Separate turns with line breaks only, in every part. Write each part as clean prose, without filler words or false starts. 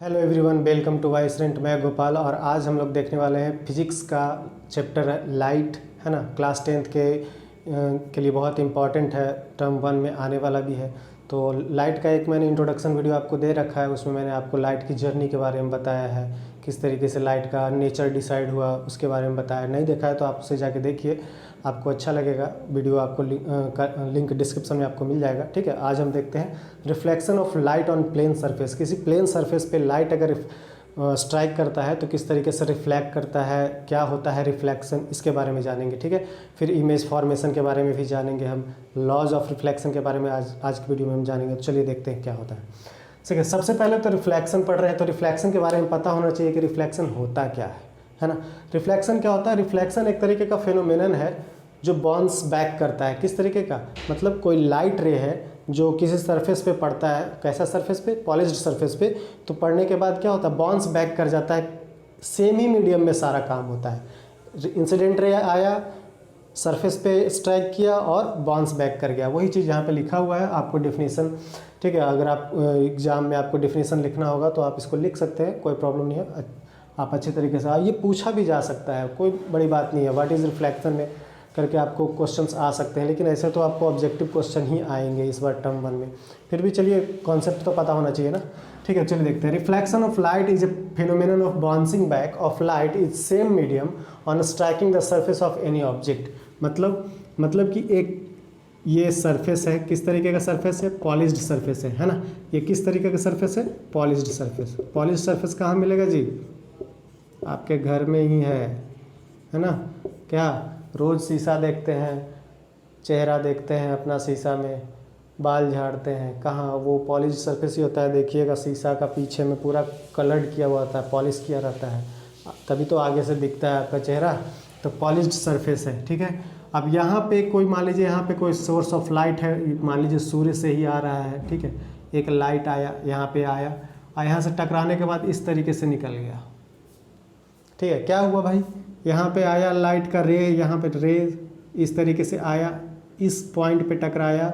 Hello everyone, welcome to वाइसरेंट। मैं गोपाल और आज हम लोग देखने वाले हैं फिजिक्स का चैप्टर है लाइट, है ना। क्लास 10th के लिए बहुत इंपॉर्टेंट है, टर्म 1 में आने वाला भी है। तो लाइट का एक मैंने इंट्रोडक्शन वीडियो आपको दे रखा है, उसमें मैंने आपको लाइट की जर्नी के बारे में बताया है, किस तरीके से लाइट का नेचर डिसाइड हुआ उसके बारे में बताया। नहीं देखा है तो आप उसे जाके देखिए, आपको अच्छा लगेगा। वीडियो आपको लिंक डिस्क्रिप्शन में आपको मिल जाएगा। ठीक है, आज हम देखते हैं reflection of light on plane surface. किसी प्लेन सरफेस पे लाइट अगर स्ट्राइक करता है तो किस तरीके से रिफ्लेक्ट करता है, क्या होता है रिफ्लेक्शन, इसके बारे में जानेंगे। ठीक है, फिर इमेज फॉर्मेशन के बारे में भी जानेंगे, हम लॉज ऑफ रिफ्लेक्शन के बारे में आज की वीडियो में हम जानेंगे। तो चलिए देखते हैं क्या होता है। ठीक है, सबसे पहले तो रिफ्लेक्शन पढ़ रहे हैं तो रिफ्लेक्शन के बारे में पता होना चाहिए कि रिफ्लेक्शन होता क्या है ना। रिफ्लेक्शन क्या होता है? रिफ्लेक्शन एक तरीके का फेनोमेनन है जो बाउंस बैक करता है। किस तरीके का? मतलब कोई लाइट रे है जो किसी सरफेस पे पड़ता है। कैसा सरफेस पे? पॉलिश्ड सरफेस पे। तो पड़ने के बाद क्या होता है? बाउंस बैक कर जाता है। सेम ही मीडियम में सारा काम होता है। इंसिडेंट रे आया, सरफेस पे स्ट्राइक किया और बाउंस बैक कर गया। वही चीज़ यहाँ पे लिखा हुआ है, आपको डेफिनेशन। ठीक है, अगर आप एग्जाम में आपको डेफिनेशन लिखना होगा तो आप इसको लिख सकते हैं, कोई प्रॉब्लम नहीं है। आप अच्छे तरीके से, ये पूछा भी जा सकता है, कोई बड़ी बात नहीं है। व्हाट इज़ रिफ्लेक्शन में करके आपको क्वेश्चंस आ सकते हैं, लेकिन ऐसे तो आपको ऑब्जेक्टिव क्वेश्चन ही आएंगे इस बार टर्म 1 में। फिर भी चलिए, कॉन्सेप्ट तो पता होना चाहिए ना। ठीक है, चलिए देखते हैं। Reflection of light is a phenomenon of bouncing back of light is same medium on striking the surface of any object. मतलब कि एक ये सरफेस है, किस तरीके का सरफेस है? पॉलिश्ड सरफेस है ना। ये किस तरीके का सरफेस है? Polished surface. पॉलिश्ड सरफेस कहाँ मिलेगा जी? आपके घर में ही है ना। क्या रोज़ शीशा देखते हैं, चेहरा देखते हैं अपना शीशा में, बाल झाड़ते हैं, कहाँ वो पॉलिश सरफेस ही होता है। देखिएगा शीशा का पीछे में पूरा कलर्ड किया हुआ होता है, पॉलिश किया रहता है, तभी तो आगे से दिखता है आपका चेहरा। तो पॉलिश्ड सरफेस है। ठीक है, अब यहाँ पे कोई मान लीजिए, यहाँ पे कोई सोर्स ऑफ लाइट है, मान लीजिए सूर्य से ही आ रहा है। ठीक है, एक लाइट आया, यहाँ पे आया और यहाँ से टकराने के बाद इस तरीके से निकल गया। ठीक है, क्या हुआ भाई? यहाँ पे आया लाइट का रे, यहाँ पे रे इस तरीके से आया, इस पॉइंट पे टकराया,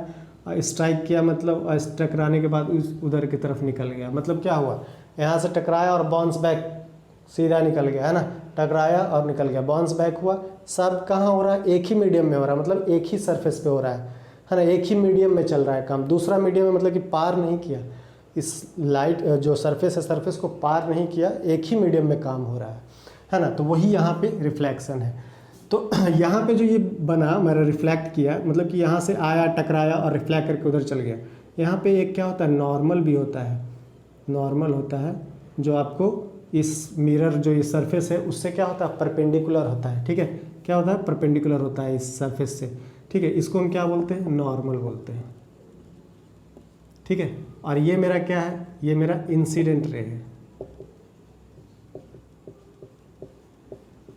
स्ट्राइक किया, मतलब टकराने के बाद उधर की तरफ निकल गया। मतलब क्या हुआ? यहाँ से टकराया और बाउंस बैक सीधा निकल गया, है ना। टकराया और निकल गया, बाउंस बैक हुआ। सब कहाँ हो रहा है? एक ही मीडियम में हो रहा है, मतलब एक ही सरफेस पे हो रहा है ना। एक ही मीडियम में चल रहा है काम। दूसरा मीडियम में मतलब कि पार नहीं किया, इस लाइट जो सरफेस है, सरफेस को पार नहीं किया, एक ही मीडियम में काम हो रहा है ना। तो वही यहाँ पे रिफ्लेक्शन है। तो यहाँ पे जो ये बना, मेरा रिफ्लेक्ट किया, मतलब कि यहाँ से आया, टकराया और रिफ्लेक्ट करके उधर चल गया। यहाँ पे एक क्या होता है? नॉर्मल भी होता है। नॉर्मल होता है जो आपको इस मिरर, जो ये सरफेस है, उससे क्या होता है? परपेंडिकुलर होता है। ठीक है, क्या होता है? परपेंडिकुलर होता है इस सरफेस से। ठीक है, इसको हम क्या बोलते हैं? नॉर्मल बोलते हैं। ठीक है, और ये मेरा क्या है? ये मेरा इंसिडेंट रे है।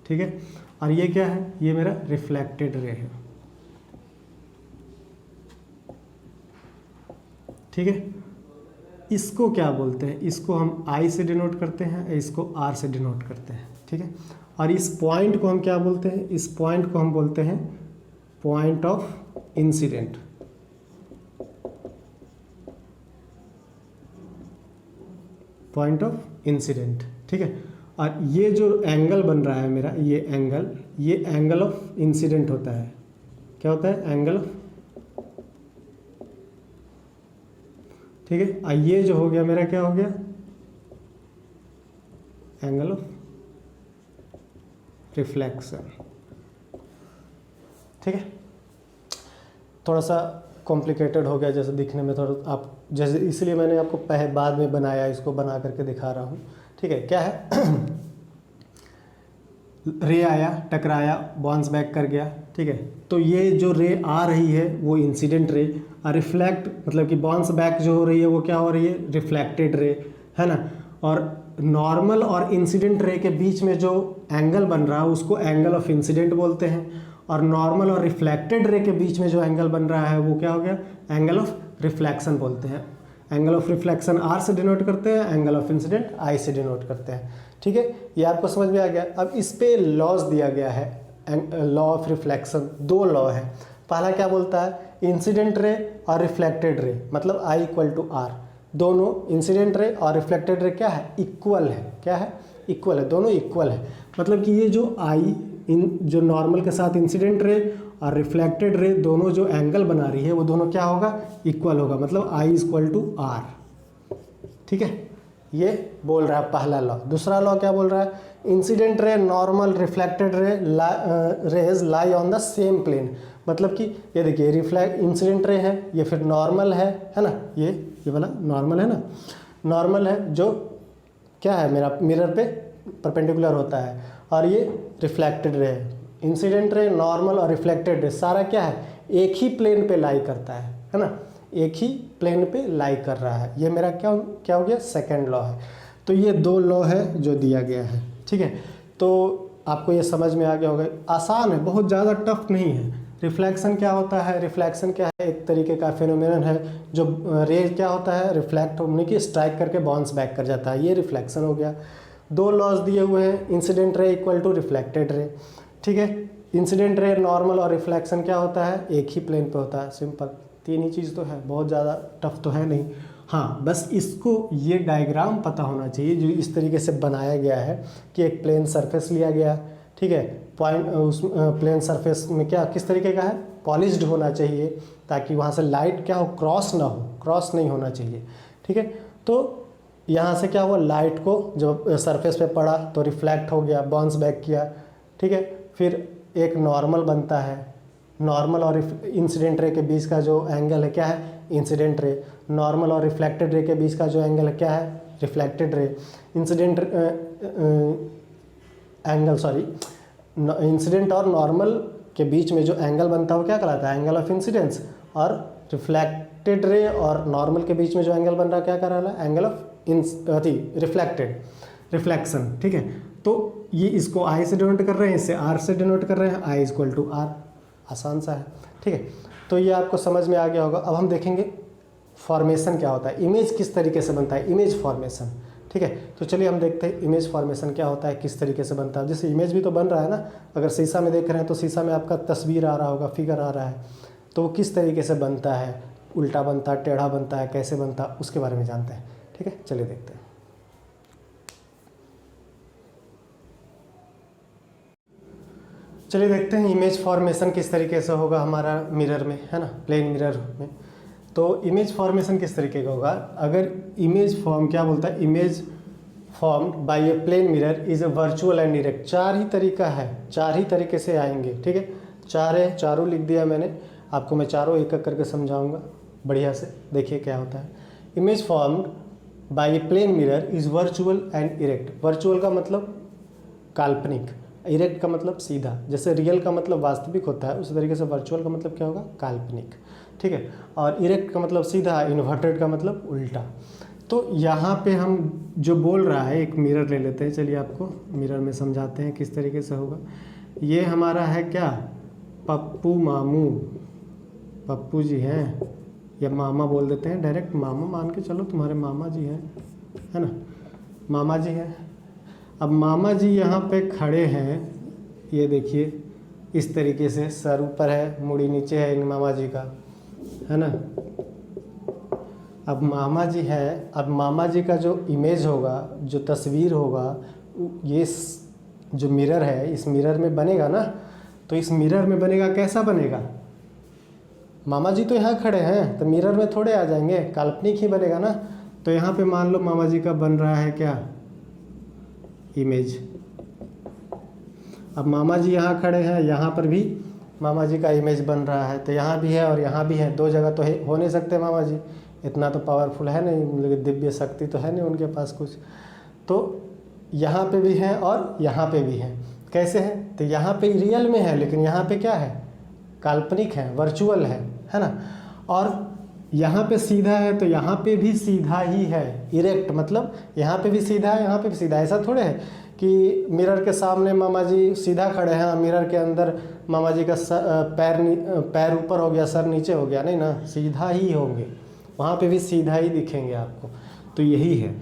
ठीक है, और ये क्या है? ये मेरा रिफ्लेक्टेड रे है। ठीक है, इसको क्या बोलते हैं? इसको हम I से डिनोट करते हैं, इसको R से डिनोट करते हैं। ठीक है, और इस पॉइंट को हम क्या बोलते हैं? इस पॉइंट को हम बोलते हैं point of incident. Point of incident. ठीक है, और ये जो एंगल बन रहा है मेरा, ये एंगल ऑफ इंसिडेंट होता है। क्या होता है? Angle of. ठीक है, और ये जो हो गया मेरा, क्या हो गया? Angle of reflection. ठीक है, थोड़ा सा कॉम्प्लिकेटेड हो गया जैसे दिखने में, थोड़ा आप जैसे, इसलिए मैंने आपको बाद में बनाया, इसको बना करके दिखा रहा हूँ। ठीक है, क्या है? रे आया, टकराया, बाउंस बैक कर गया। ठीक है, तो ये जो रे आ रही है वो इंसिडेंट रे, और रिफ्लेक्ट मतलब कि बाउंस बैक जो हो रही है वो क्या हो रही है? रिफ्लेक्टेड रे, है ना। और नॉर्मल और इंसिडेंट रे के बीच में जो एंगल बन रहा है उसको एंगल ऑफ इंसिडेंट बोलते हैं, और नॉर्मल और रिफ्लेक्टेड रे के बीच में जो एंगल बन रहा है वो क्या हो गया? एंगल ऑफ रिफ्लेक्शन बोलते हैं। एंगल ऑफ रिफ्लेक्शन R से डिनोट करते हैं, एंगल ऑफ इंसिडेंट I से डिनोट करते हैं। ठीक है, ये आपको समझ में आ गया। अब इस पे लॉज दिया गया है, लॉ ऑफ रिफ्लेक्शन। 2 लॉ है। पहला क्या बोलता है? इंसिडेंट रे और रिफ्लेक्टेड रे, मतलब I = R। दोनों इंसिडेंट रे और रिफ्लेक्टेड रे क्या है, इक्वल है। क्या है, इक्वल है, दोनों इक्वल है। मतलब कि ये जो आई इन जो नॉर्मल के साथ इंसिडेंट रे और रिफ्लेक्टेड रे दोनों जो एंगल बना रही है वो दोनों क्या होगा, इक्वल होगा। मतलब आई इक्वल टू आर। ठीक है, ये बोल रहा है पहला लॉ। दूसरा लॉ क्या बोल रहा है, incident ray normal reflected ray rays lie on the same plane. मतलब कि ये देखिए रिफ्लेक्ट इंसिडेंट रे है, ये फिर नॉर्मल है ना, ये वाला नॉर्मल है ना, नॉर्मल है जो क्या है मेरा मिरर पे परपेंडिकुलर होता है, और ये रिफ्लेक्टेड रे है। इंसिडेंट रे, नॉर्मल और रिफ्लेक्टेड रे सारा क्या है, एक ही प्लेन पे लाई करता है ना, एक ही प्लेन पे लाई कर रहा है। ये मेरा क्या हो गया, सेकंड लॉ है। तो ये दो लॉ है जो दिया गया है। ठीक है, तो आपको ये समझ में आ गया होगा, आसान है, बहुत ज़्यादा टफ नहीं है। रिफ्लेक्शन क्या होता है, रिफ्लेक्शन क्या है, एक तरीके का फिनोमेनन है जो रे क्या होता है, रिफ्लेक्ट होने की स्ट्राइक करके बाउंस बैक कर जाता है, ये रिफ्लेक्शन हो गया। दो लॉज दिए हुए हैं, incident ray equal to reflected ray. ठीक है, इंसिडेंट रे, नॉर्मल और रिफ्लेक्शन क्या होता है, एक ही प्लेन पे होता है। सिंपल, तीन ही चीज़ तो है, बहुत ज़्यादा टफ तो है नहीं। हाँ, बस इसको ये डायग्राम पता होना चाहिए जो इस तरीके से बनाया गया है कि एक प्लेन सरफेस लिया गया, ठीक है, पॉइंट उस प्लेन सरफेस में क्या किस तरीके का है, पॉलिश्ड होना चाहिए, ताकि वहाँ से लाइट क्या हो, क्रॉस ना हो, क्रॉस नहीं होना चाहिए। ठीक है, तो यहाँ से क्या हुआ, लाइट को जब सरफेस पे पड़ा तो रिफ्लेक्ट हो गया, बाउंस बैक किया। ठीक है, फिर एक नॉर्मल बनता है, नॉर्मल और इंसिडेंट रे के बीच का जो एंगल है क्या है, इंसिडेंट रे। नॉर्मल और रिफ्लेक्टेड रे के बीच का जो एंगल है क्या है, reflected ray. Incident angle sorry incident और नॉर्मल के बीच में जो एंगल बनता है वो क्या कहलाता है, एंगल ऑफ इंसिडेंस। और रिफ्लेक्टेड रे और नॉर्मल के बीच में जो एंगल बन रहा है क्या कहलाता है, एंगल ऑफ रिफ्लेक्टेड, रिफ्लेक्शन। ठीक है, तो ये इसको आई से डिनोट कर रहे हैं, इससे आर से डिनोट कर रहे हैं, आई इक्वल टू आर। आसान सा है। ठीक है, तो ये आपको समझ में आ गया होगा। अब हम देखेंगे फॉर्मेशन क्या होता है, इमेज किस तरीके से बनता है, इमेज फॉर्मेशन। ठीक है, तो चलिए हम देखते हैं इमेज फॉर्मेशन क्या होता है, किस तरीके से बनता है। जैसे इमेज भी तो बन रहा है ना, अगर शीशा में देख रहे हैं तो शीशा में आपका तस्वीर आ रहा होगा, फिगर आ रहा है, तो वो किस तरीके से बनता है, उल्टा बनता है, टेढ़ा बनता है, कैसे बनता है, उसके बारे में जानते हैं। ठीक है, चलिए देखते हैं। चलिए देखते हैं इमेज फॉर्मेशन किस तरीके से होगा हमारा मिरर में, है ना, प्लेन मिरर में। तो इमेज फॉर्मेशन किस तरीके का होगा, अगर इमेज फॉर्म क्या बोलता है, image formed by a plane mirror is a virtual and direct. चार ही तरीका है, चार ही तरीके से आएंगे। ठीक है, चार है, चारों लिख दिया मैंने, आपको मैं चारों एक एक करके समझाऊंगा बढ़िया से। देखिए क्या होता है, image formed by a plane mirror is virtual and erect. वर्चुअल का मतलब काल्पनिक, इरेक्ट का मतलब सीधा। जैसे रियल का मतलब वास्तविक होता है, उसी तरीके से वर्चुअल का मतलब क्या होगा, काल्पनिक। ठीक है, और इरेक्ट का मतलब सीधा, इन्वर्टेड का मतलब उल्टा। तो यहाँ पे हम जो बोल रहा है, एक मिरर ले लेते हैं, चलिए आपको मिरर में समझाते हैं किस तरीके से होगा। ये हमारा है क्या, पप्पू मामू, पप्पू जी हैं, या मामा बोल देते हैं, डायरेक्ट मामा मान के चलो, तुम्हारे मामा जी हैं, है ना, मामा जी हैं। अब मामा जी यहाँ पे खड़े हैं, ये देखिए इस तरीके से, सर ऊपर है, मुड़ी नीचे है इन मामा जी का, है ना। अब मामा जी हैं, अब मामा जी का जो इमेज होगा, जो तस्वीर होगा, ये जो मिरर है, इस मिरर में बनेगा ना। तो इस मिरर में बनेगा, कैसा बनेगा, मामा जी तो यहाँ खड़े हैं तो मिरर में थोड़े आ जाएंगे, काल्पनिक ही बनेगा ना। तो यहाँ पे मान लो मामा जी का बन रहा है क्या, इमेज। अब मामा जी यहाँ खड़े हैं, यहाँ पर भी मामा जी का इमेज बन रहा है, तो यहाँ भी है और यहाँ भी है, दो जगह तो हो नहीं सकते मामा जी, इतना तो पावरफुल है नहीं, मतलब दिव्य शक्ति तो है नहीं उनके पास कुछ। तो यहाँ पे भी है और यहाँ पे भी है, कैसे है, तो यहाँ पे रियल में है, लेकिन यहाँ पे क्या है, काल्पनिक है, वर्चुअल है ना। और यहाँ पे सीधा है तो यहाँ पे भी सीधा ही है, इरेक्ट मतलब यहाँ पे भी सीधा है, यहाँ पे भी सीधा है। ऐसा थोड़े है कि मिरर के सामने मामा जी सीधा खड़े हैं, मिरर के अंदर मामा जी का पैर ऊपर हो गया, सर नीचे हो गया, नहीं ना, सीधा ही होंगे, वहाँ पे भी सीधा ही दिखेंगे आपको। तो यही है,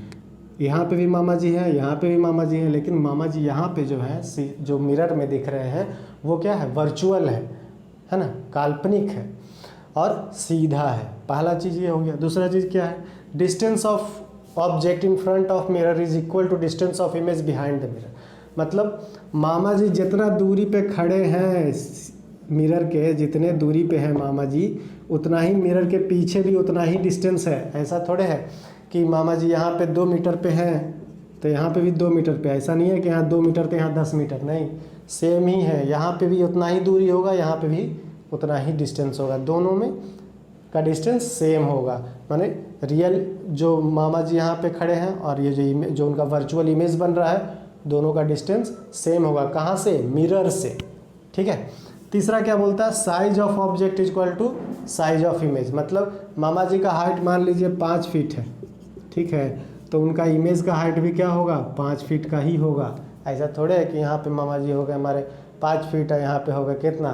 यहाँ पे भी मामा जी हैं, यहाँ पे भी मामा जी हैं, लेकिन मामा जी यहाँ पे जो है, जो मिरर में दिख रहे हैं, वो क्या है, वर्चुअल है ना, काल्पनिक है और सीधा है। पहला चीज़ ये हो गया। दूसरा चीज़ क्या है, distance of object in front of mirror is equal to distance of image behind the mirror. मतलब मामा जी जितना दूरी पे खड़े हैं मिरर के, जितने दूरी पे हैं मामा जी, उतना ही मिरर के पीछे भी उतना ही डिस्टेंस है। ऐसा थोड़े है कि मामा जी यहाँ पे 2 मीटर पे हैं तो यहाँ पे भी 2 मीटर पे, ऐसा नहीं है कि यहाँ 2 मीटर तो यहाँ 10 मीटर, नहीं, सेम ही है। यहाँ पे भी उतना ही दूरी होगा, यहाँ पे भी उतना ही डिस्टेंस होगा, दोनों में का डिस्टेंस सेम होगा। माने रियल जो मामा जी यहाँ पे खड़े हैं और ये जो उनका वर्चुअल इमेज बन रहा है, दोनों का डिस्टेंस सेम होगा। कहाँ से? मिरर से। ठीक है। तीसरा क्या बोलता है? Size of object is equal to size of image. मतलब मामा जी का हाइट मान लीजिए 5 फीट है, ठीक है, तो उनका इमेज का हाइट भी क्या होगा? 5 फीट का ही होगा। ऐसा थोड़े है कि यहाँ पे मामा जी हो गए हमारे 5 फीट है, यहाँ पे होगा कितना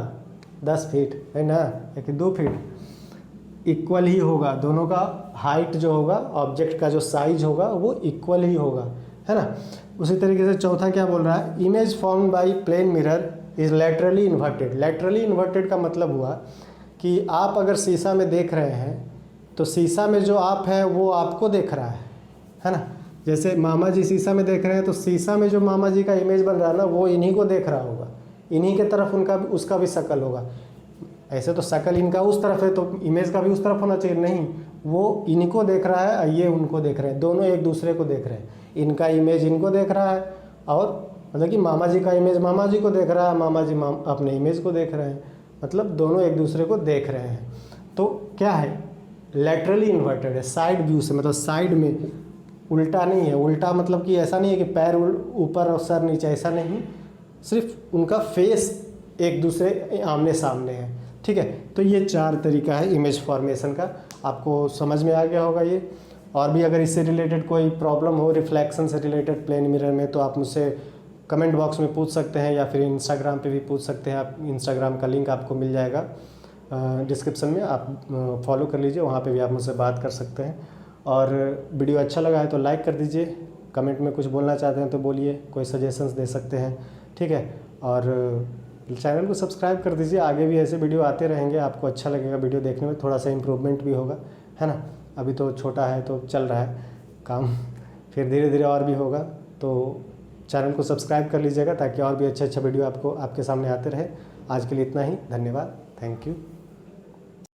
10 फीट, है ना, या कि 2 फीट। इक्वल ही होगा, दोनों का हाइट जो होगा, ऑब्जेक्ट का जो साइज होगा वो इक्वल ही होगा, है ना। उसी तरीके से चौथा क्या बोल रहा है? Image form by plane mirror is laterally inverted. Laterally inverted का मतलब हुआ कि आप अगर शीशा में देख रहे हैं तो शीशा में जो आप है वो आपको देख रहा है ना। जैसे मामा जी शीशा में देख रहे हैं तो शीशा में जो मामा जी का इमेज बन रहा है ना, वो इन्हीं को देख रहा होगा, इन्हीं के तरफ उसका भी शक्ल होगा। ऐसे तो शक्ल इनका उस तरफ है तो इमेज का भी उस तरफ होना चाहिए, नहीं, वो इनको देख रहा है और ये उनको देख रहे हैं, दोनों एक दूसरे को देख रहे हैं। इनका इमेज इनको देख रहा है और मतलब कि मामा जी का इमेज मामा जी को देख रहा है, मामा जी अपने इमेज को देख रहे हैं, मतलब दोनों एक दूसरे को देख रहे हैं। तो क्या है? लैटरली इन्वर्टेड है, साइड व्यू से, मतलब साइड में, उल्टा नहीं है। उल्टा मतलब कि ऐसा नहीं है कि पैर ऊपर और सर नीचे, ऐसा नहीं, सिर्फ उनका फेस एक दूसरे आमने सामने है। ठीक है। तो ये 4 तरीका है इमेज फॉर्मेशन का, आपको समझ में आ गया होगा ये। और भी अगर इससे रिलेटेड कोई प्रॉब्लम हो, रिफ्लेक्शन से रिलेटेड प्लेन मिरर में, तो आप मुझसे कमेंट बॉक्स में पूछ सकते हैं या फिर इंस्टाग्राम पे भी पूछ सकते हैं। आप इंस्टाग्राम का लिंक आपको मिल जाएगा डिस्क्रिप्शन में, आप फॉलो कर लीजिए, वहाँ पे भी आप मुझसे बात कर सकते हैं। और वीडियो अच्छा लगा है तो लाइक कर दीजिए, कमेंट में कुछ बोलना चाहते हैं तो बोलिए, कोई सजेशंस दे सकते हैं, ठीक है। और चैनल को सब्सक्राइब कर दीजिए, आगे भी ऐसे वीडियो आते रहेंगे, आपको अच्छा लगेगा वीडियो देखने में, थोड़ा सा इम्प्रूवमेंट भी होगा, है ना। अभी तो छोटा है तो चल रहा है काम, फिर धीरे धीरे और भी होगा। तो चैनल को सब्सक्राइब कर लीजिएगा ताकि और भी अच्छा वीडियो आपको आपके सामने आते रहे। आज के लिए इतना ही, धन्यवाद, थैंक यू।